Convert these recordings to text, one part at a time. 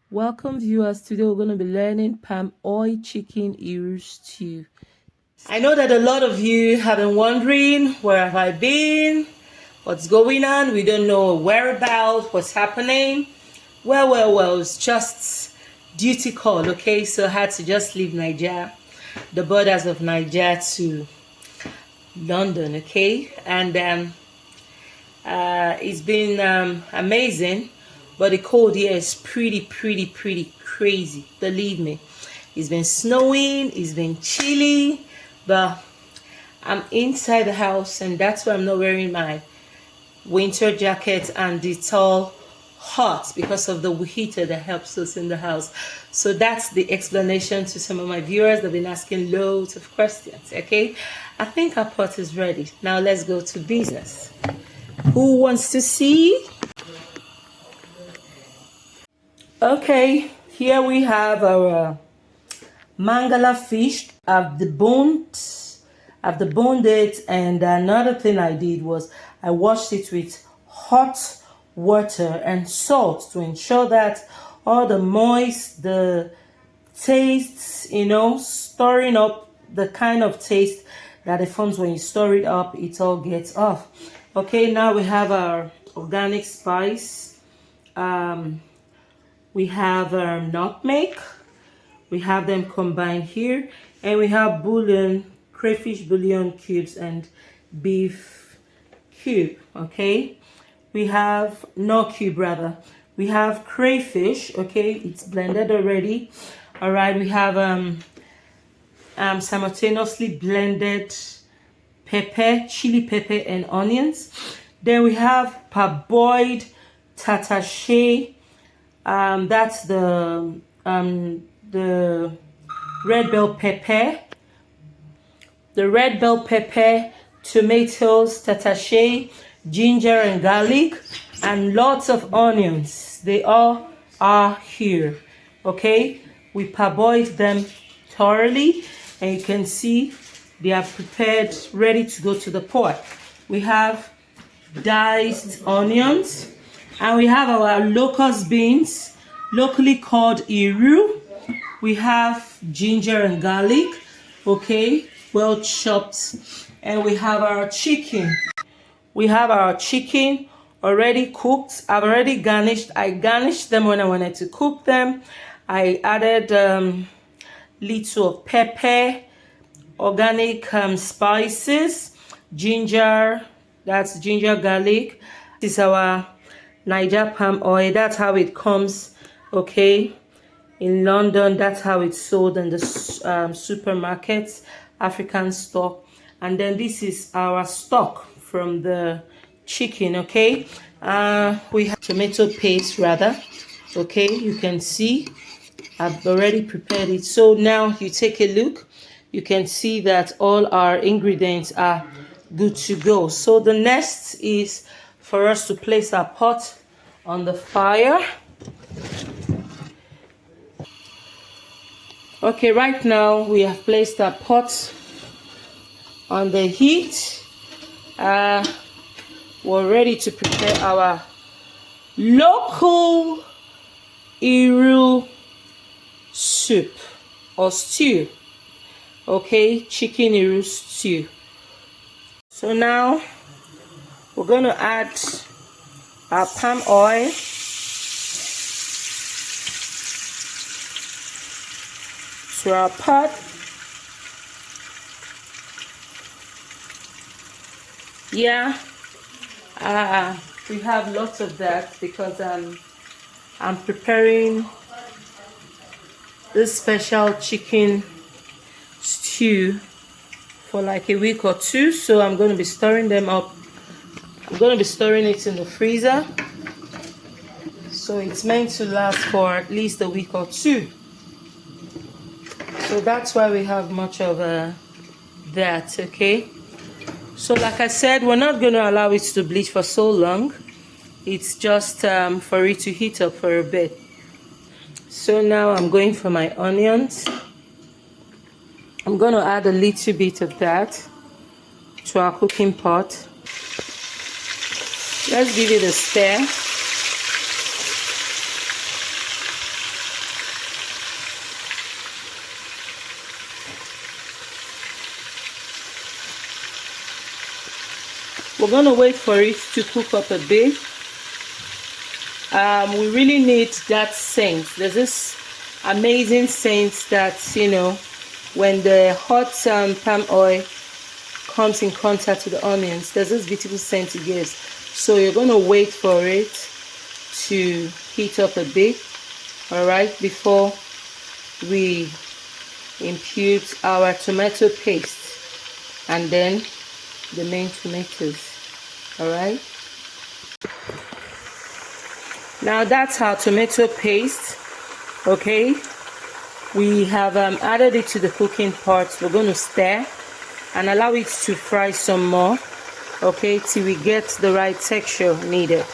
Welcome viewers, today we're going to be learning palm oil chicken ear stew. I know that a lot of you have been wondering, where have I been? What's going on? We don't know whereabouts, what's happening. Well, it's just duty call, okay? So I had to just leave Nigeria, the borders of Nigeria to London, okay? And it's been amazing, but the cold here is pretty crazy, believe me. It's been snowing, it's been chilly, but I'm inside the house, and that's why I'm not wearing my winter jacket, and it's all hot because of the heater that helps us in the house. So that's the explanation to some of my viewers that have been asking loads of questions, okay? I think our pot is ready. Now let's go to business. Who wants to see? Okay, here we have our mangala fish. I've deboned it, and another thing I did was I washed it with hot water and salt to ensure that all the moist, the tastes, storing up the kind of taste that it forms when you store it up, it all gets off. Okay, now we have our organic spice. We have our nutmeg. We have them combined here, and we have bouillon, crayfish bouillon cubes and beef cube. Okay, we have no cube rather. We have crayfish. Okay, it's blended already. All right, we have simultaneously blended pepper, chili pepper, and onions. Then we have parboiled tatashe. That's the red bell pepper, tomatoes, tatashe, ginger and garlic, and lots of onions. They all are here. Okay, we parboiled them thoroughly, and you can see they are prepared, ready to go to the pot. We have diced onions, and we have our locust beans, locally called iru. We have ginger and garlic, okay, well chopped. And we have our chicken. We have our chicken already cooked. I've already garnished. I garnished them when I wanted to cook them. I added little of pepper, organic spices, ginger, that's ginger, garlic. This is our Niger palm oil. That's how it comes, okay, in London. That's how it's sold in the supermarkets, African stock. And then this is our stock from the chicken, okay. We have tomato paste rather, okay. You can see I've already prepared it. So now you take a look, you can see that all our ingredients are good to go. So the next is for us to place our pot on the fire. Okay, right now we have placed our pot on the heat. We're ready to prepare our local Iru soup or stew. Okay, chicken Iru stew. So now we're going to add our palm oil. To our pot. Yeah, we have lots of that because I'm preparing this special chicken stew for like a week or two, so I'm going to be storing them up. I'm going to be storing it in the freezer, so it's meant to last for at least a week or two. So that's why we have much of that, okay. So like I said, we're not going to allow it to bleach for so long. It's just for it to heat up for a bit. So now I'm going for my onions. I'm going to add a little bit of that to our cooking pot. Let's give it a stir. We're gonna wait for it to cook up a bit. We really need that scent. There's this amazing scent that, you know, when the hot palm oil comes in contact with the onions, there's this beautiful scent it gives. So you're gonna wait for it to heat up a bit, all right, before we impute our tomato paste and then the main tomatoes. All right, now that's our tomato paste. Okay, we have added it to the cooking pot. We're going to stir and allow it to fry some more, okay, till we get the right texture needed.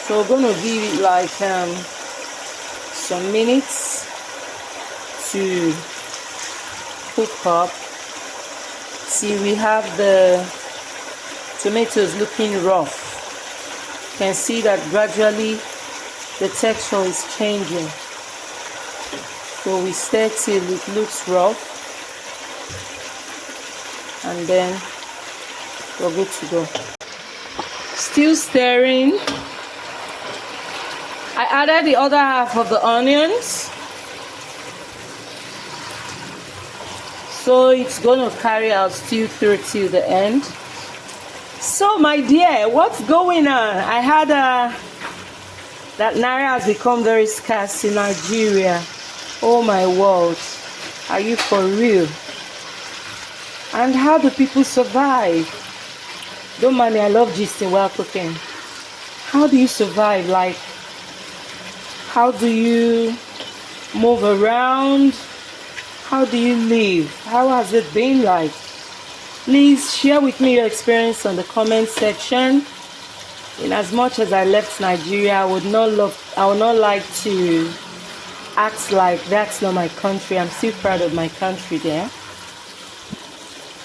So we're going to give it like some minutes to cook up. See, we have the tomatoes looking rough. You can see that gradually the texture is changing. So we stir till it looks rough, and then we're good to go. Still stirring. I added the other half of the onions, so it's gonna carry our stew through till the end. So my dear, what's going on? I had that naira has become very scarce in Nigeria. Oh my word, are you for real? And how do people survive? Don't mind me, I love gisting while cooking. How do you survive? Like, how do you move around? How do you live? How has it been like? Please share with me your experience on the comment section. In as much as I left Nigeria, I would not like to act like that's not my country. I'm still proud of my country there.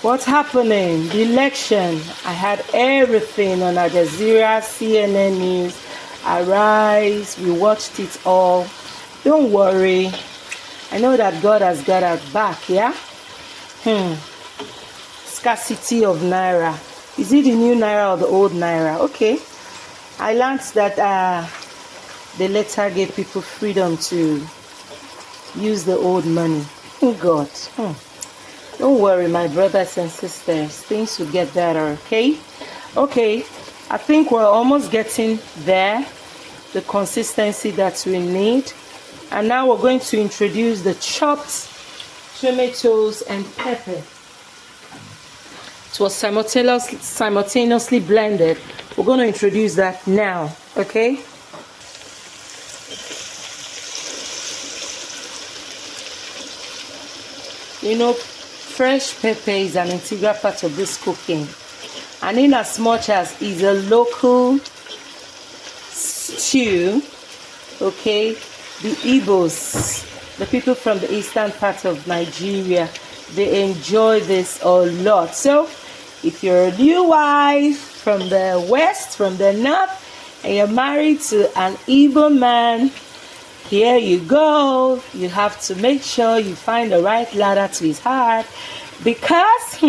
What's happening? The election. I had everything on Al Jazeera, CNN News, Arise. We watched it all. Don't worry. I know that God has got our back, yeah? Scarcity of naira. Is it the new naira or the old naira? Okay. I learned that they later gave people freedom to use the old money. Oh God. Don't worry, my brothers and sisters. Things will get better, okay? Okay. I think we're almost getting there. The consistency that we need. And now we're going to introduce the chopped tomatoes and pepper. It was simultaneously blended. We're going to introduce that now, okay? You know, fresh pepper is an integral part of this cooking. And in as much as it's a local stew, okay, the Igbos, the people from the eastern part of Nigeria, they enjoy this a lot. So if you're a new wife from the west, from the north, and you're married to an Igbo man, here you go. You have to make sure you find the right ladder to his heart, because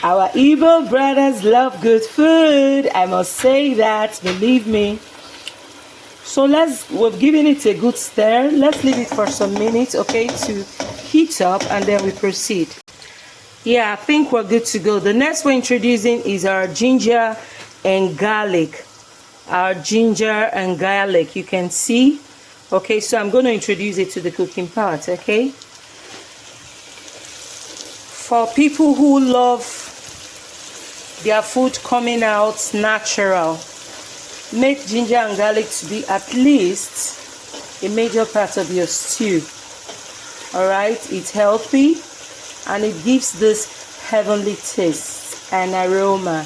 our Igbo brothers love good food. I must say that, believe me. So we've given it a good stir. Let's leave it for some minutes, okay, to heat up, and then we proceed. Yeah, I think we're good to go. The next we're introducing is our ginger and garlic. Our ginger and garlic, you can see. Okay, so I'm going to introduce it to the cooking pot, okay? For people who love their food coming out natural, make ginger and garlic to be at least a major part of your stew. All right, it's healthy and it gives this heavenly taste and aroma.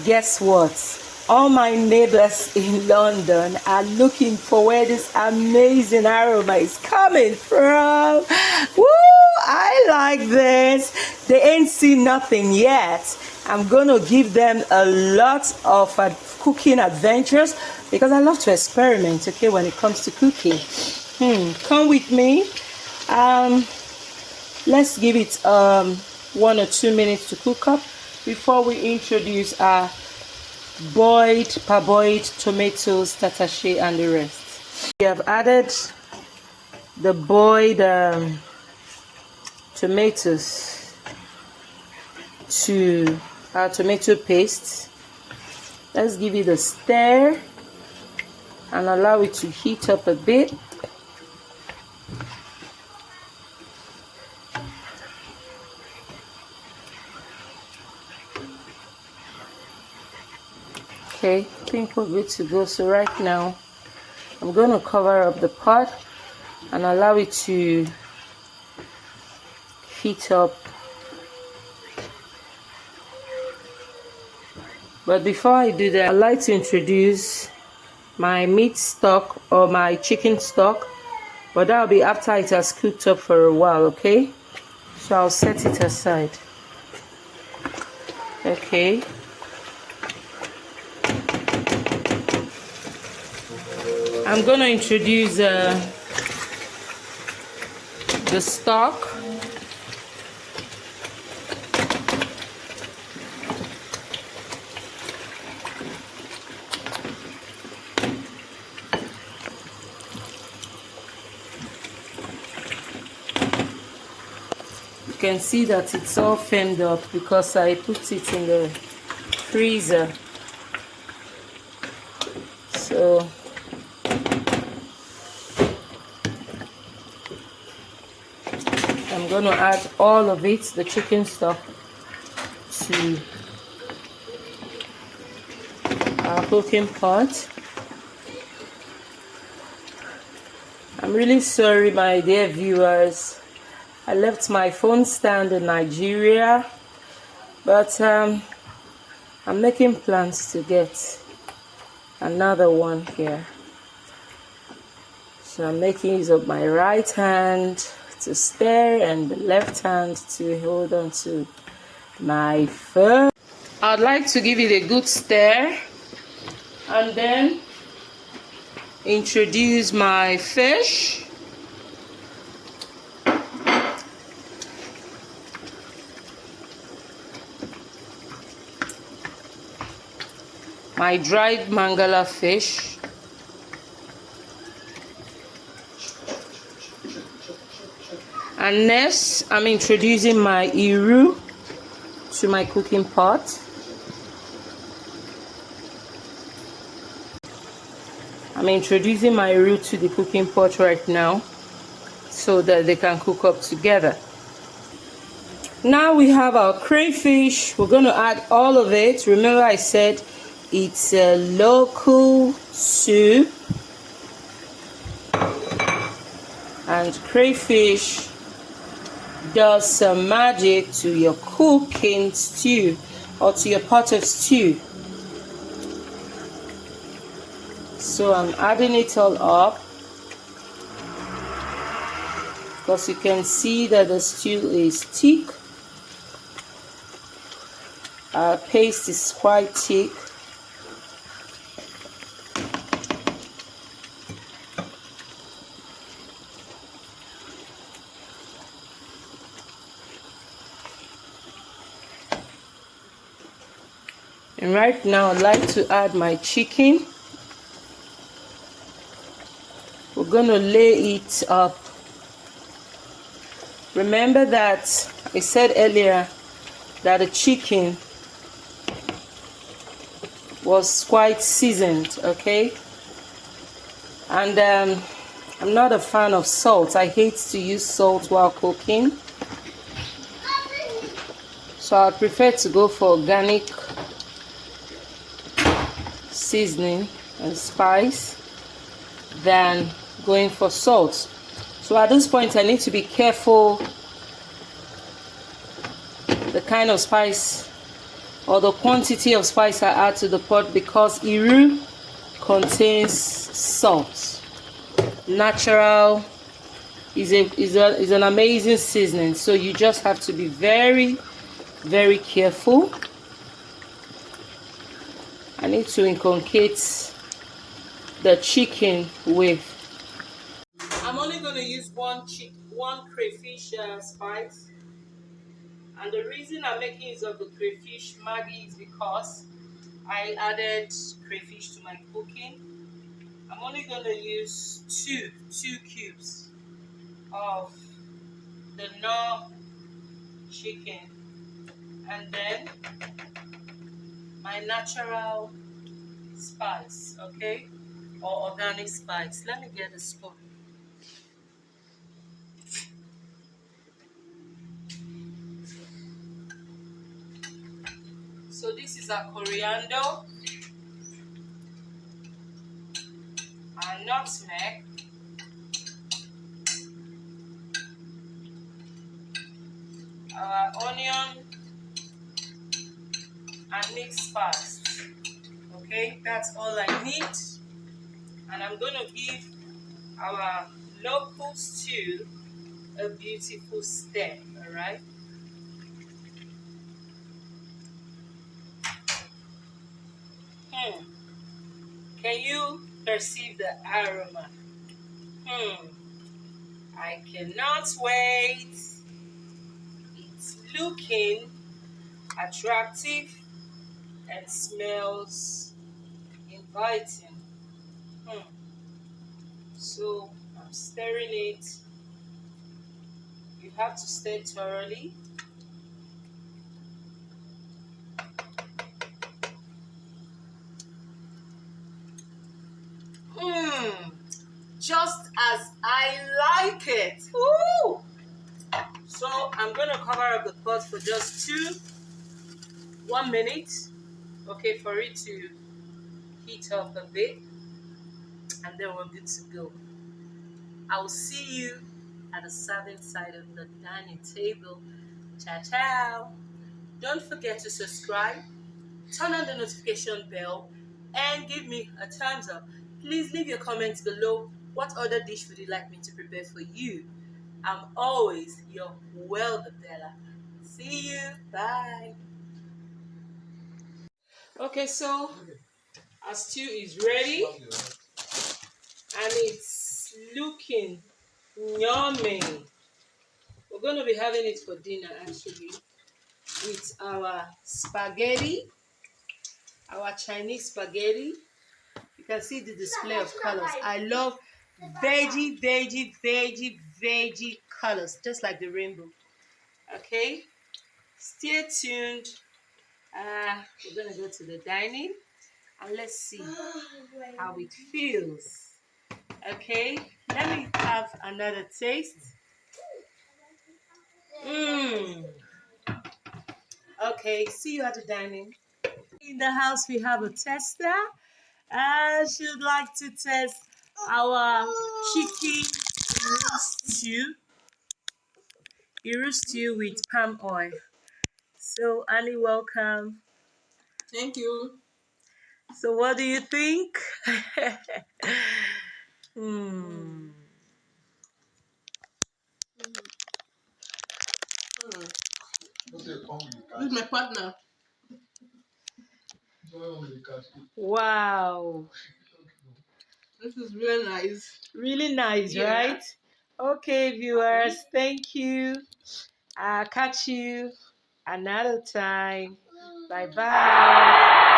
Guess what? all my neighbors in London are looking for where this amazing aroma is coming from. Woo! I like this. They ain't seen nothing yet. I'm gonna give them a lot of cooking adventures because I love to experiment, okay, when it comes to cooking. Come with me. Let's give it 1 or 2 minutes to cook up before we introduce our parboiled tomatoes, tatashe, and the rest. We have added the boiled tomatoes to our tomato paste. Let's give it a stir and allow it to heat up a bit. Okay, I think we're good to go. So right now I'm going to cover up the pot and allow it to heat up. But before I do that, I'd like to introduce my meat stock or my chicken stock, but that'll be after it has cooked up for a while, okay? So I'll set it aside. Okay. I'm going to introduce the stock. You can see that it's all firmed up because I put it in the freezer. So I'm going to add all of it, the chicken stock, to our cooking pot. I'm really sorry, my dear viewers. I left my phone stand in Nigeria, but I'm making plans to get another one here. So I'm making use of my right hand to stir and the left hand to hold on to my phone. I'd like to give it a good stir and then introduce my fish. My dried mangala fish. And next, I'm introducing my iru to my cooking pot. I'm introducing my iru to the cooking pot right now so that they can cook up together. Now we have our crayfish. We're going to add all of it. Remember I said it's a local soup. And crayfish does some magic to your cooking stew or to your pot of stew. So I'm adding it all up because you can see that the stew is thick. Our paste is quite thick. And right now I'd like to add my chicken. We're going to lay it up. Remember that I said earlier that the chicken was quite seasoned, okay? And I'm not a fan of salt. I hate to use salt while cooking. So I prefer to go for organic seasoning and spice than going for salt. So at this point I need to be careful the kind of spice or the quantity of spice I add to the pot, because Iru contains salt. Natural is an amazing seasoning, so you just have to be very, very careful. I need to inculcate the chicken with. I'm only going to use one crayfish spice, and the reason I'm making use of the crayfish Maggi is because I added crayfish to my cooking. I'm only going to use two cubes of the Knorr chicken, and then my natural spice, okay, or organic spice. Let me get a spoon. So this is our coriander, our nutmeg, our onion, and mixed spice. Okay, that's all I need. And I'm going to give our local stew a beautiful stir, all right? Can you perceive the aroma? I cannot wait. It's looking attractive and smells inviting. So I'm stirring it. You have to stir thoroughly. Just as I like it. Woo! So I'm gonna cover up the pot for just 1 minute, okay, for it to heat up a bit, and then we're good to go. I'll see you at the serving side of the dining table. Ciao, ciao. Don't forget to subscribe, turn on the notification bell, and give me a thumbs up. Please leave your comments below. What other dish would you like me to prepare for you? I'm always your Bella. See you. Bye. Okay, so our stew is ready and it's looking yummy. We're going to be having it for dinner actually with our spaghetti, our Chinese spaghetti. You can see the display of colors. I love veggie colors, just like the rainbow. Okay, stay tuned. We're gonna go to the dining and let's see how it feels. Okay, let me have another taste. Okay, see you at the dining. In the house, we have a tester. She'd like to test our chicken stew with palm oil. So, Annie, welcome. Thank you. So, what do you think? Hmm. This is my partner. Wow. This is really nice. Really nice, Yeah. right? Okay, viewers, thank you. I'll catch you another time. Bye bye.